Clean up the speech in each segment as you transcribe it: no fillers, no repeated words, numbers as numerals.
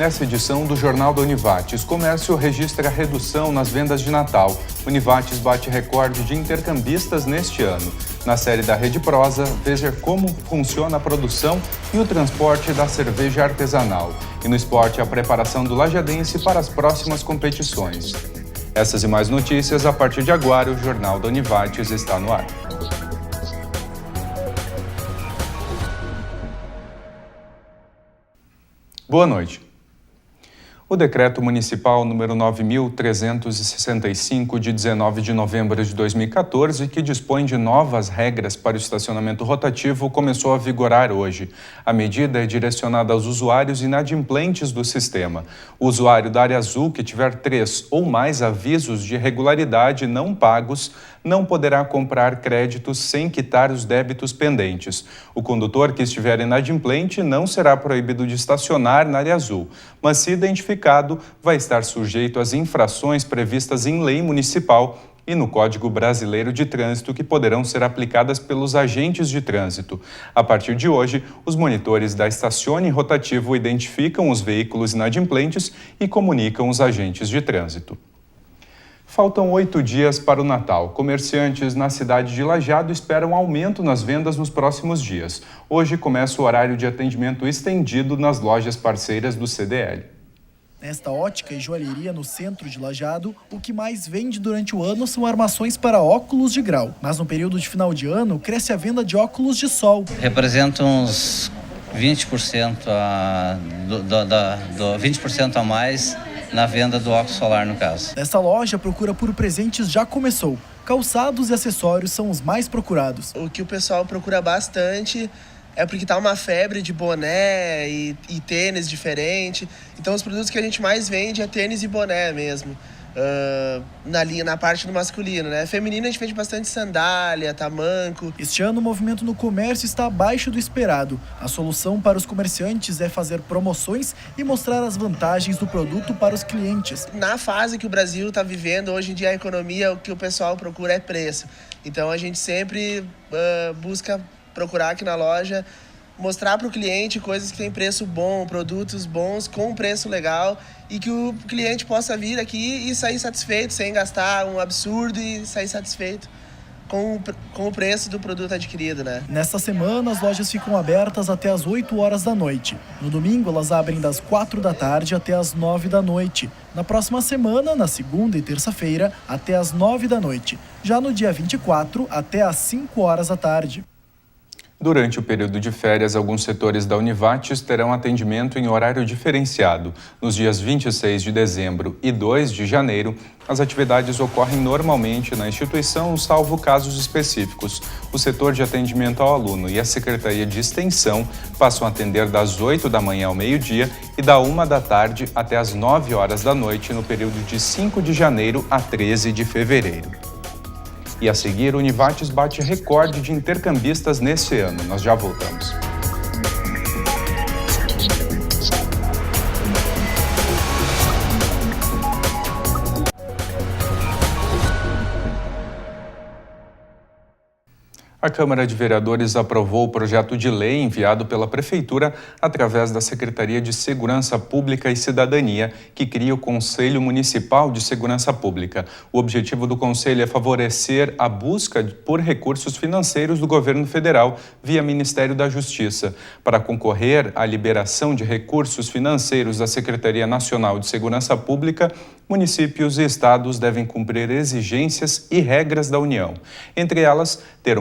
Nessa edição do Jornal da Univates, comércio registra redução nas vendas de Natal. Univates bate recorde de intercambistas neste ano. Na série da Rede Prosa, veja como funciona a produção e o transporte da cerveja artesanal. E no esporte, a preparação do lajadense para as próximas competições. Essas e mais notícias, a partir de agora, o Jornal da Univates está no ar. Boa noite. O Decreto Municipal número 9.365, de 19 de novembro de 2014, que dispõe de novas regras para o estacionamento rotativo, começou a vigorar hoje. A medida é direcionada aos usuários inadimplentes do sistema. O usuário da área azul que tiver 3 ou mais avisos de irregularidade não pagos não poderá comprar créditos sem quitar os débitos pendentes. O condutor que estiver inadimplente não será proibido de estacionar na área azul, mas se identificado, vai estar sujeito às infrações previstas em lei municipal e no Código Brasileiro de Trânsito, que poderão ser aplicadas pelos agentes de trânsito. A partir de hoje, os monitores da Estacione Rotativo identificam os veículos inadimplentes e comunicam os agentes de trânsito. Faltam 8 dias para o Natal. Comerciantes na cidade de Lajeado esperam aumento nas vendas nos próximos dias. Hoje começa o horário de atendimento estendido nas lojas parceiras do CDL. Nesta ótica e joalheria no centro de Lajeado, o que mais vende durante o ano são armações para óculos de grau. Mas no período de final de ano, cresce a venda de óculos de sol. Representa uns 20% 20% a mais na venda do óculos solar, no caso. Nesta loja, a procura por presentes já começou. Calçados e acessórios são os mais procurados. O que o pessoal procura bastante é porque tá uma febre de boné e tênis diferente. Então os produtos que a gente mais vende é tênis e boné mesmo. Na parte do masculino, né? Feminino a gente vende bastante sandália, tamanco. Este ano o movimento no comércio está abaixo do esperado. A solução para os comerciantes é fazer promoções e mostrar as vantagens do produto para os clientes. Na fase que o Brasil está vivendo, hoje em dia a economia, o que o pessoal procura é preço. Então a gente sempre busca procurar aqui na loja, mostrar para o cliente coisas que têm preço bom, produtos bons com preço legal e que o cliente possa vir aqui e sair satisfeito, sem gastar um absurdo e sair satisfeito com o preço do produto adquirido, né? Nesta semana, as lojas ficam abertas até as 8 horas da noite. No domingo, elas abrem das 4 da tarde até as 9 da noite. Na próxima semana, na segunda e terça-feira, até as 9 da noite. Já no dia 24, até as 5 horas da tarde. Durante o período de férias, alguns setores da Univates terão atendimento em horário diferenciado. Nos dias 26 de dezembro e 2 de janeiro, as atividades ocorrem normalmente na instituição, salvo casos específicos. O setor de atendimento ao aluno e a Secretaria de Extensão passam a atender das 8 da manhã ao meio-dia e da 1 da tarde até as 9 horas da noite, no período de 5 de janeiro a 13 de fevereiro. E a seguir, o Univates bate recorde de intercambistas neste ano. Nós já voltamos. A Câmara de Vereadores aprovou o projeto de lei enviado pela Prefeitura através da Secretaria de Segurança Pública e Cidadania, que cria o Conselho Municipal de Segurança Pública. O objetivo do Conselho é favorecer a busca por recursos financeiros do governo federal via Ministério da Justiça. Para concorrer à liberação de recursos financeiros da Secretaria Nacional de Segurança Pública, municípios e estados devem cumprir exigências e regras da União. Entre elas, ter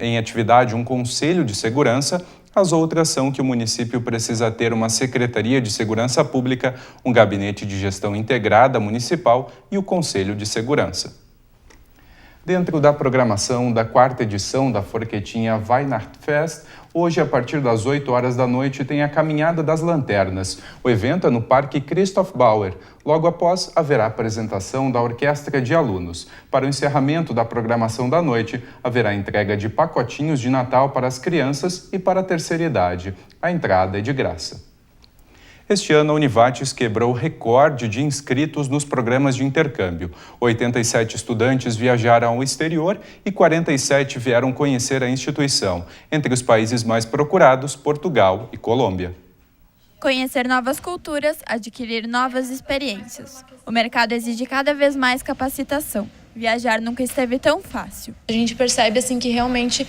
em atividade um conselho de segurança. As outras são que o município precisa ter uma Secretaria de Segurança Pública, um gabinete de gestão integrada municipal e o Conselho de Segurança. Dentro da programação da 4ª edição da Forquetinha Weihnachtsfest, hoje, a partir das 8 horas da noite, tem a Caminhada das Lanternas. O evento é no Parque Christoph Bauer. Logo após, haverá apresentação da orquestra de alunos. Para o encerramento da programação da noite, haverá entrega de pacotinhos de Natal para as crianças e para a terceira idade. A entrada é de graça. Este ano, a Univates quebrou o recorde de inscritos nos programas de intercâmbio. 87 estudantes viajaram ao exterior e 47 vieram conhecer a instituição. Entre os países mais procurados, Portugal e Colômbia. conhecer novas culturas, adquirir novas experiências. O mercado exige cada vez mais capacitação. Viajar nunca esteve tão fácil. A gente percebe assim que realmente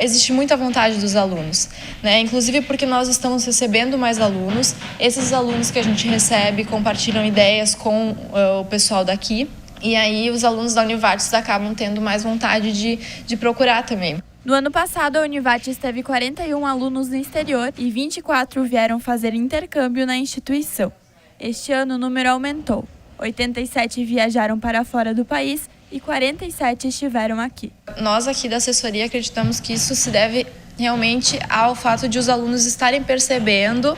existe muita vontade dos alunos, né? Inclusive porque nós estamos recebendo mais alunos. Esses alunos que a gente recebe compartilham ideias com o pessoal daqui. E aí os alunos da Univates acabam tendo mais vontade de procurar também. No ano passado, a Univates teve 41 alunos no exterior e 24 vieram fazer intercâmbio na instituição. Este ano o número aumentou. 87 viajaram para fora do país e 47 estiveram aqui. Nós aqui da assessoria acreditamos que isso se deve realmente ao fato de os alunos estarem percebendo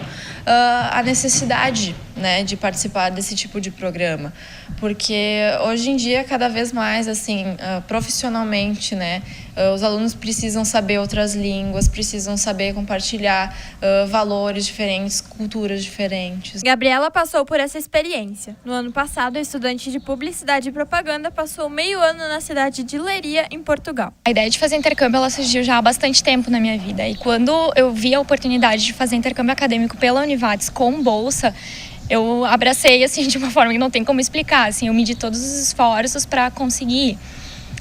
a necessidade, né, de participar desse tipo de programa, porque hoje em dia cada vez mais assim profissionalmente, né, os alunos precisam saber outras línguas, precisam saber compartilhar valores diferentes, culturas diferentes. Gabriela passou por essa experiência. No ano passado, a estudante de Publicidade e Propaganda passou meio ano na cidade de Leiria, em Portugal. A ideia de fazer intercâmbio ela surgiu já há bastante tempo na minha vida. E quando eu vi a oportunidade de fazer intercâmbio acadêmico pela Univates com bolsa, eu abracei assim de uma forma que não tem como explicar. Assim, eu medi todos os esforços para conseguir.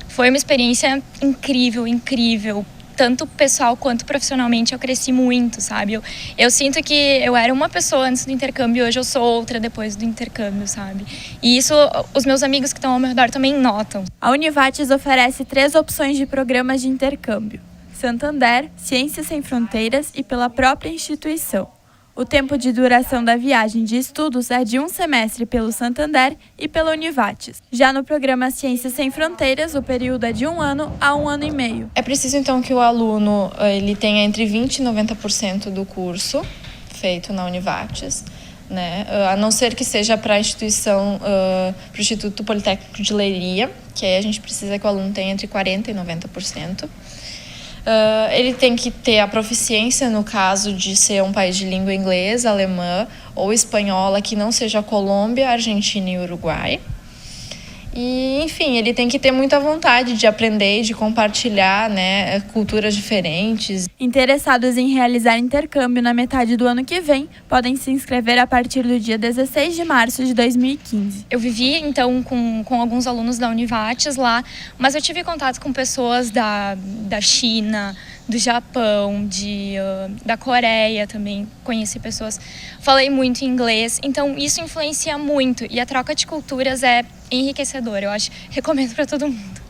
Foi uma experiência incrível, incrível. Tanto pessoal quanto profissionalmente eu cresci muito, sabe? Eu sinto que eu era uma pessoa antes do intercâmbio e hoje eu sou outra depois do intercâmbio, sabe? E isso os meus amigos que estão ao meu redor também notam. A Univates oferece 3 opções de programas de intercâmbio: Santander, Ciências Sem Fronteiras e pela própria instituição. O tempo de duração da viagem de estudos é de 1 semestre pelo Santander e pela Univates. Já no programa Ciências Sem Fronteiras, o período é de 1 ano a 1 ano e meio. É preciso então que o aluno ele tenha entre 20% e 90% do curso feito na Univates, né? A não ser que seja para a instituição, para o Instituto Politécnico de Leiria, que aí a gente precisa que o aluno tenha entre 40% e 90%. Ele tem que ter a proficiência no caso de ser um país de língua inglesa, alemã ou espanhola, que não seja a Colômbia, Argentina e Uruguai. E, enfim, ele tem que ter muita vontade de aprender e de compartilhar, né, culturas diferentes. Interessados em realizar intercâmbio na metade do ano que vem, podem se inscrever a partir do dia 16 de março de 2015. Eu vivi, então, com alguns alunos da Univates lá, mas eu tive contato com pessoas da China, do Japão, da Coreia também, conheci pessoas. Falei muito inglês, então isso influencia muito e a troca de culturas é enriquecedora, eu acho. Recomendo para todo mundo.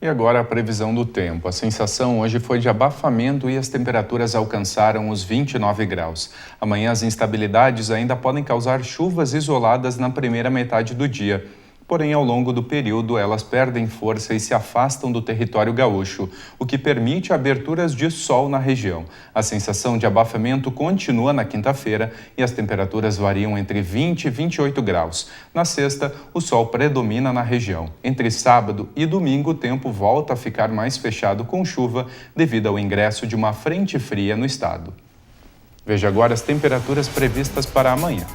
E agora a previsão do tempo. A sensação hoje foi de abafamento e as temperaturas alcançaram os 29 graus. Amanhã as instabilidades ainda podem causar chuvas isoladas na primeira metade do dia. Porém, ao longo do período, elas perdem força e se afastam do território gaúcho, o que permite aberturas de sol na região. A sensação de abafamento continua na quinta-feira e as temperaturas variam entre 20 e 28 graus. Na sexta, o sol predomina na região. Entre sábado e domingo, o tempo volta a ficar mais fechado com chuva devido ao ingresso de uma frente fria no estado. Veja agora as temperaturas previstas para amanhã.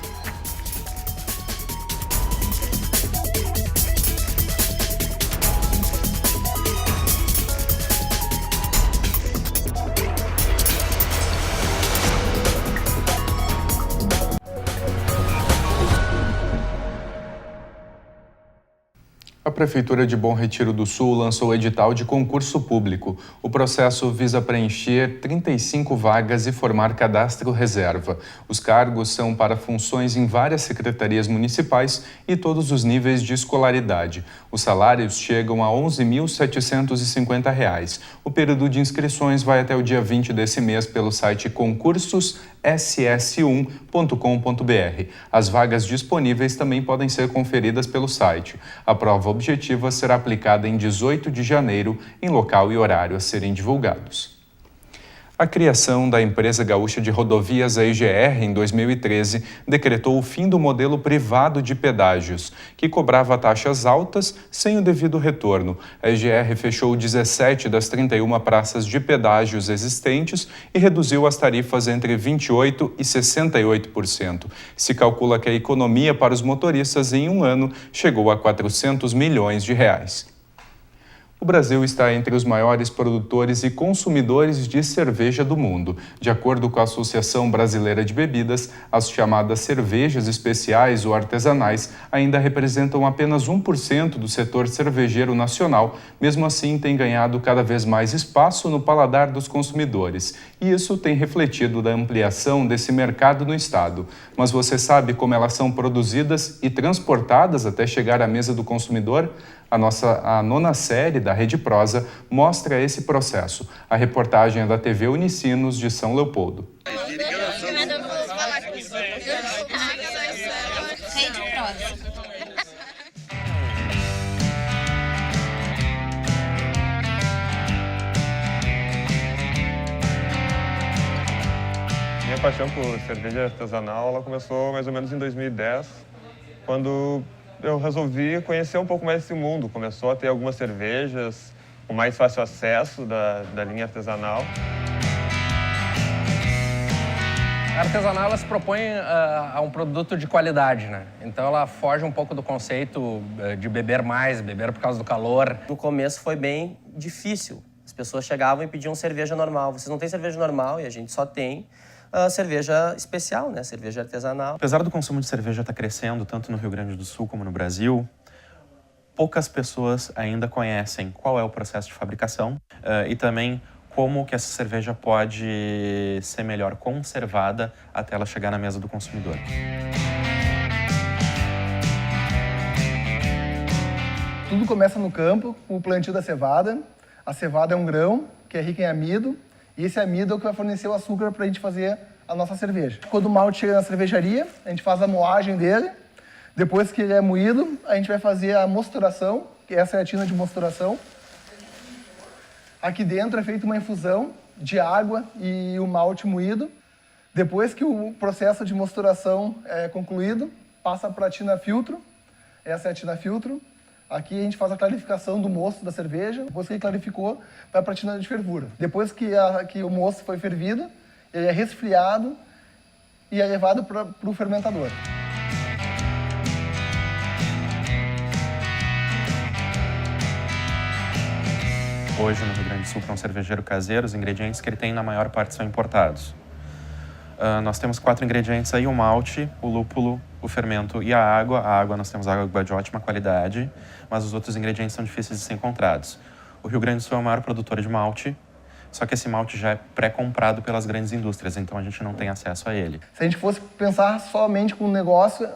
A Prefeitura de Bom Retiro do Sul lançou edital de concurso público. O processo visa preencher 35 vagas e formar cadastro reserva. Os cargos são para funções em várias secretarias municipais e todos os níveis de escolaridade. Os salários chegam a R$ 11.750. O período de inscrições vai até o dia 20 desse mês pelo site concursos.ss1.com.br. As vagas disponíveis também podem ser conferidas pelo site. A prova objetiva será aplicada em 18 de janeiro, em local e horário a serem divulgados. A criação da Empresa Gaúcha de Rodovias, a EGR, em 2013, decretou o fim do modelo privado de pedágios, que cobrava taxas altas sem o devido retorno. A EGR fechou 17 das 31 praças de pedágios existentes e reduziu as tarifas entre 28% e 68%. Se calcula que a economia para os motoristas em um ano chegou a R$ 400 milhões. O Brasil está entre os maiores produtores e consumidores de cerveja do mundo. De acordo com a Associação Brasileira de Bebidas, as chamadas cervejas especiais ou artesanais ainda representam apenas 1% do setor cervejeiro nacional. Mesmo assim, tem ganhado cada vez mais espaço no paladar dos consumidores. E isso tem refletido da ampliação desse mercado no estado. Mas você sabe como elas são produzidas e transportadas até chegar à mesa do consumidor? A 9ª série da Rede Prosa mostra esse processo. A reportagem é da TV Unicinos de São Leopoldo. Minha paixão por cerveja artesanal ela começou mais ou menos em 2010, quando eu resolvi conhecer um pouco mais esse mundo. Começou a ter algumas cervejas com mais fácil acesso da linha artesanal. A artesanal ela se propõe a um produto de qualidade, né? Então ela foge um pouco do conceito de beber mais, beber por causa do calor. No começo foi bem difícil. As pessoas chegavam e pediam cerveja normal. Vocês não têm cerveja normal e a gente só tem cerveja especial, né? Cerveja artesanal. Apesar do consumo de cerveja estar crescendo tanto no Rio Grande do Sul como no Brasil, poucas pessoas ainda conhecem qual é o processo de fabricação e também como que essa cerveja pode ser melhor conservada até ela chegar na mesa do consumidor. Tudo começa no campo, com o plantio da cevada. A cevada é um grão que é rico em amido, e esse amido é o que vai fornecer o açúcar para a gente fazer a nossa cerveja. Quando o malte chega na cervejaria, a gente faz a moagem dele. Depois que ele é moído, a gente vai fazer a mosturação, que essa é a tina de mosturação. Aqui dentro é feita uma infusão de água e o malte moído. Depois que o processo de mosturação é concluído, passa para a tina filtro. Essa é a tina filtro. Aqui a gente faz a clarificação do mosto da cerveja. Depois que ele clarificou, vai para a tina de fervura. Depois que o mosto foi fervido, ele é resfriado e é levado para o fermentador. Hoje, no Rio Grande do Sul, para um cervejeiro caseiro, os ingredientes que ele tem, na maior parte, são importados. Nós temos 4 ingredientes aí: o malte, o lúpulo, o fermento e a água. A água, nós temos água de ótima qualidade, mas os outros ingredientes são difíceis de ser encontrados. O Rio Grande do Sul é o maior produtor de malte, só que esse malte já é pré-comprado pelas grandes indústrias, então a gente não tem acesso a ele. Se a gente fosse pensar somente com o negócio,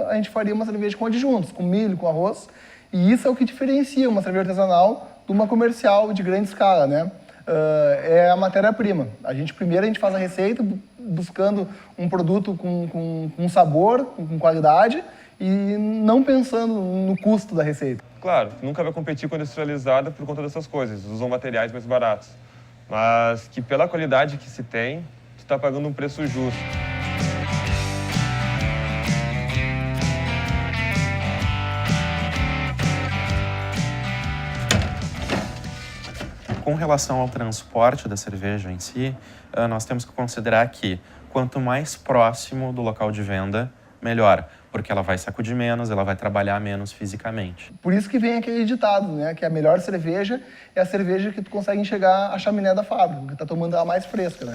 a gente faria uma cerveja com adjuntos, com milho, com arroz, e isso é o que diferencia uma cerveja artesanal de uma comercial de grande escala, né? É a matéria-prima. Primeiro a gente faz a receita buscando um produto com sabor, com qualidade e não pensando no custo da receita. Claro, nunca vai competir com a industrializada por conta dessas coisas, usam materiais mais baratos. Mas que pela qualidade que se tem, tu está pagando um preço justo. Com relação ao transporte da cerveja em si, nós temos que considerar que quanto mais próximo do local de venda, melhor, porque ela vai sacudir menos, ela vai trabalhar menos fisicamente. Por isso que vem aquele ditado, né, que a melhor cerveja é a cerveja que tu consegue enxergar a chaminé da fábrica, que está tomando ela mais fresca, né?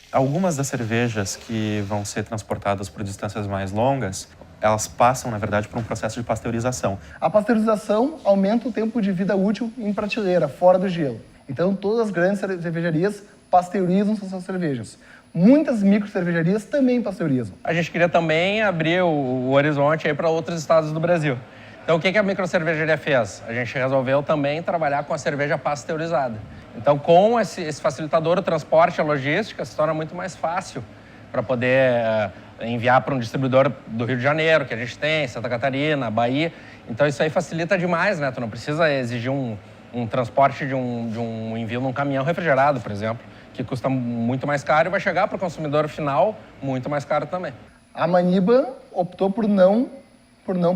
Algumas das cervejas que vão ser transportadas por distâncias mais longas, elas passam, na verdade, por um processo de pasteurização. A pasteurização aumenta o tempo de vida útil em prateleira, fora do gelo. Então, todas as grandes cervejarias pasteurizam suas cervejas. Muitas micro cervejarias também pasteurizam. A gente queria também abrir o horizonte para outros estados do Brasil. Então, o que a micro cervejaria fez? A gente resolveu também trabalhar com a cerveja pasteurizada. Então, com esse facilitador, o transporte, a logística, se torna muito mais fácil para poder enviar para um distribuidor do Rio de Janeiro, que a gente tem, Santa Catarina, Bahia. Então, isso aí facilita demais, né? Tu não precisa exigir um transporte de um envio num caminhão refrigerado, por exemplo, que custa muito mais caro e vai chegar para o consumidor final muito mais caro também. A Maniba optou por não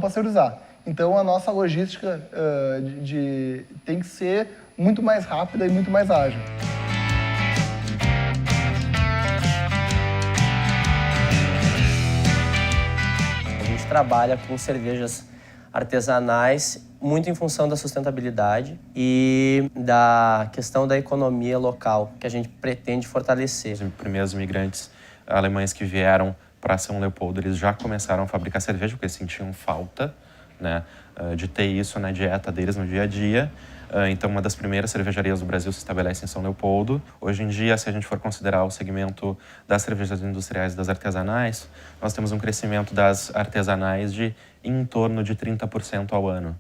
pasteurizar. Então, a nossa logística tem que ser muito mais rápida e muito mais ágil. A gente trabalha com cervejas artesanais, muito em função da sustentabilidade e da questão da economia local, que a gente pretende fortalecer. Os primeiros imigrantes alemães que vieram para São Leopoldo, eles já começaram a fabricar cerveja, porque eles sentiam falta, né, de ter isso na dieta deles no dia a dia. Então, uma das primeiras cervejarias do Brasil se estabelece em São Leopoldo. Hoje em dia, se a gente for considerar o segmento das cervejas industriais e das artesanais, nós temos um crescimento das artesanais de em torno de 30% ao ano,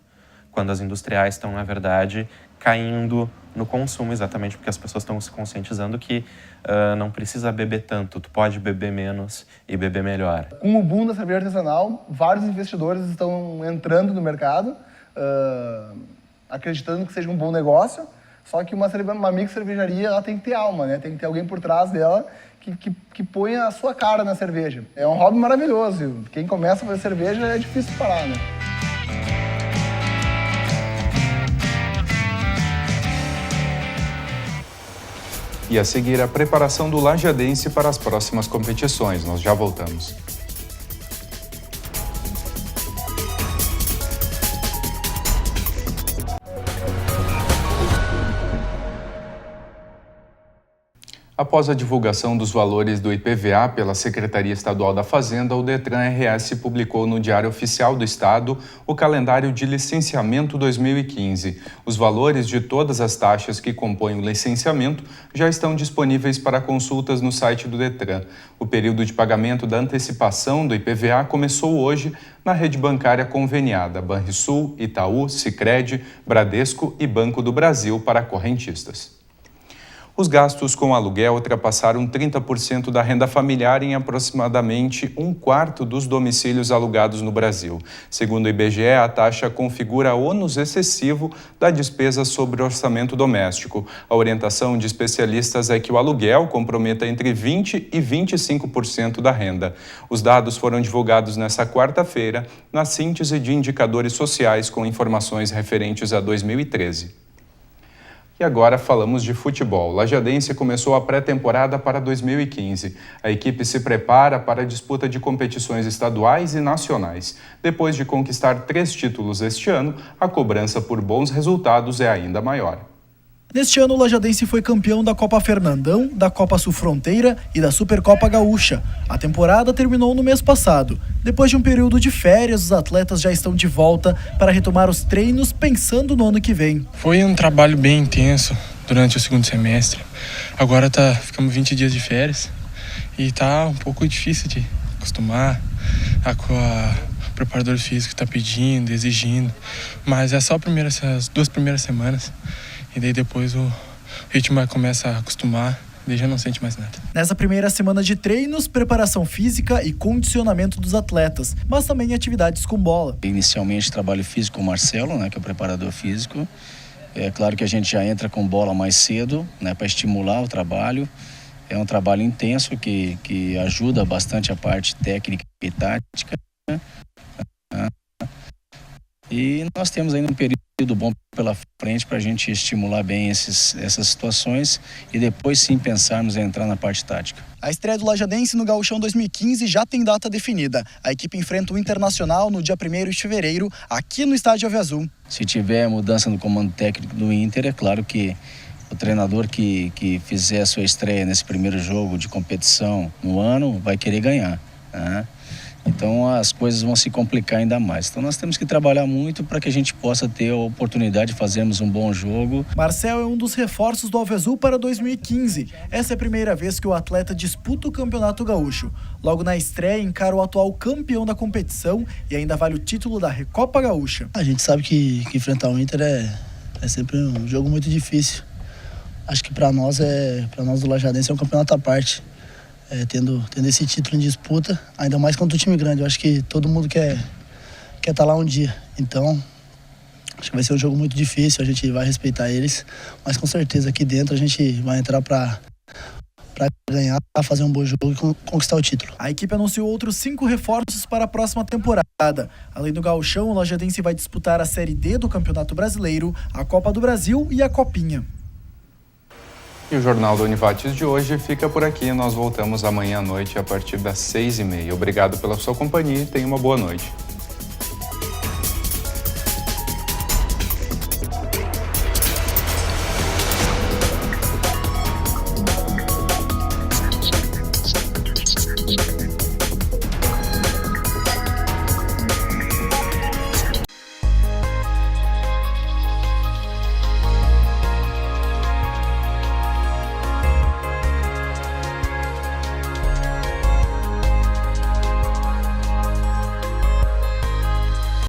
quando as industriais estão, na verdade, caindo no consumo, exatamente porque as pessoas estão se conscientizando que não precisa beber tanto, tu pode beber menos e beber melhor. Com o boom da cerveja artesanal, vários investidores estão entrando no mercado, acreditando que seja um bom negócio, só que uma micro cervejaria ela tem que ter alma, né? Tem que ter alguém por trás dela que ponha a sua cara na cerveja. É um hobby maravilhoso, quem começa a fazer cerveja é difícil parar, né? E a seguir, a preparação do lajadense para as próximas competições. Nós já voltamos. Após a divulgação dos valores do IPVA pela Secretaria Estadual da Fazenda, o Detran-RS publicou no Diário Oficial do Estado o calendário de licenciamento 2015. Os valores de todas as taxas que compõem o licenciamento já estão disponíveis para consultas no site do Detran. O período de pagamento da antecipação do IPVA começou hoje na rede bancária conveniada Banrisul, Itaú, Sicredi, Bradesco e Banco do Brasil para correntistas. Os gastos com aluguel ultrapassaram 30% da renda familiar em aproximadamente 1/4 dos domicílios alugados no Brasil. Segundo o IBGE, a taxa configura ônus excessivo da despesa sobre o orçamento doméstico. A orientação de especialistas é que o aluguel comprometa entre 20% e 25% da renda. Os dados foram divulgados nesta quarta-feira na síntese de indicadores sociais com informações referentes a 2013. E agora falamos de futebol. O Lajadense começou a pré-temporada para 2015. A equipe se prepara para a disputa de competições estaduais e nacionais. Depois de conquistar 3 títulos este ano, a cobrança por bons resultados é ainda maior. Neste ano, o Lajadense foi campeão da Copa Fernandão, da Copa Sul Fronteira e da Supercopa Gaúcha. A temporada terminou no mês passado. Depois de um período de férias, os atletas já estão de volta para retomar os treinos pensando no ano que vem. Foi um trabalho bem intenso durante o segundo semestre. Agora ficamos 20 dias de férias e tá um pouco difícil de acostumar com o preparador físico está pedindo, exigindo. Mas é só as 2 primeiras semanas. E daí depois o ritmo começa a acostumar, daí já não sente mais nada. Nessa primeira semana de treinos, preparação física e condicionamento dos atletas, mas também atividades com bola. Inicialmente trabalho físico com o Marcelo, que é o preparador físico. É claro que a gente já entra com bola mais cedo, para estimular o trabalho. É um trabalho intenso que ajuda bastante a parte técnica e tática. E nós temos ainda um período bom pela frente para a gente estimular bem essas situações e depois sim pensarmos em entrar na parte tática. A estreia do Lajadense no Gauchão 2015 já tem data definida. A equipe enfrenta o Internacional no dia 1º de fevereiro, aqui no Estádio Ave Azul. Se tiver mudança no comando técnico do Inter, é claro que o treinador que fizer a sua estreia nesse primeiro jogo de competição no ano vai querer ganhar, né? Então as coisas vão se complicar ainda mais. Então nós temos que trabalhar muito para que a gente possa ter a oportunidade de fazermos um bom jogo. Marcel é um dos reforços do Ave Azul para 2015. Essa é a primeira vez que o atleta disputa o Campeonato Gaúcho. Logo na estreia, encara o atual campeão da competição e ainda vale o título da Recopa Gaúcha. A gente sabe que enfrentar o Inter é sempre um jogo muito difícil. Acho que para nós do Lajadense é um campeonato à parte. Tendo esse título em disputa, ainda mais contra o time grande. Eu acho que todo mundo quer estar lá um dia. Então, acho que vai ser um jogo muito difícil, a gente vai respeitar eles, mas com certeza aqui dentro a gente vai entrar para ganhar, fazer um bom jogo e conquistar o título. A equipe anunciou outros 5 reforços para a próxima temporada. Além do Gauchão, o Lajadense vai disputar a Série D do Campeonato Brasileiro, a Copa do Brasil e a Copinha. E o Jornal da Univates de hoje fica por aqui. Nós voltamos amanhã à noite a partir das 6h30. Obrigado pela sua companhia e tenha uma boa noite.